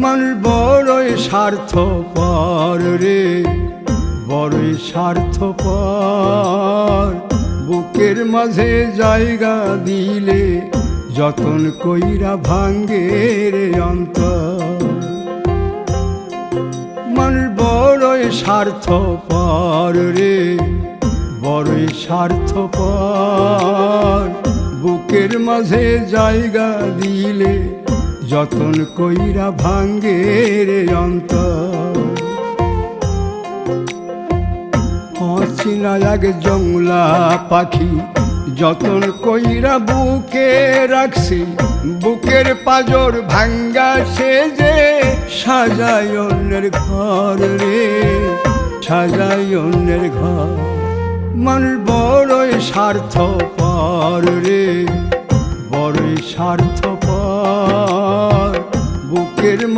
মানুষ বড়ই স্বার্থপর রে, বড়ই স্বার্থপর। বুকের মাঝে জায়গা দিলে যতন কইরা ভাঙ্গে রে অন্তর। মানুষ বড়ই স্বার্থপর রে, বড়ই স্বার্থপর। বুকের মাঝে জায়গা দিলে যতন কইরা ভাঙ্গে রে অন্তর। অচিনা এক জংলা পাখি যতন কইরা বুকে রাখছি, বুকের পাজর ভাঙ্গা সে যে সাজায় অন্যের ঘর রে, সাজায় অন্যের ঘর। মানুষ বড়ই স্বার্থপর রে, বড়ই স্বার্থপর। বুকের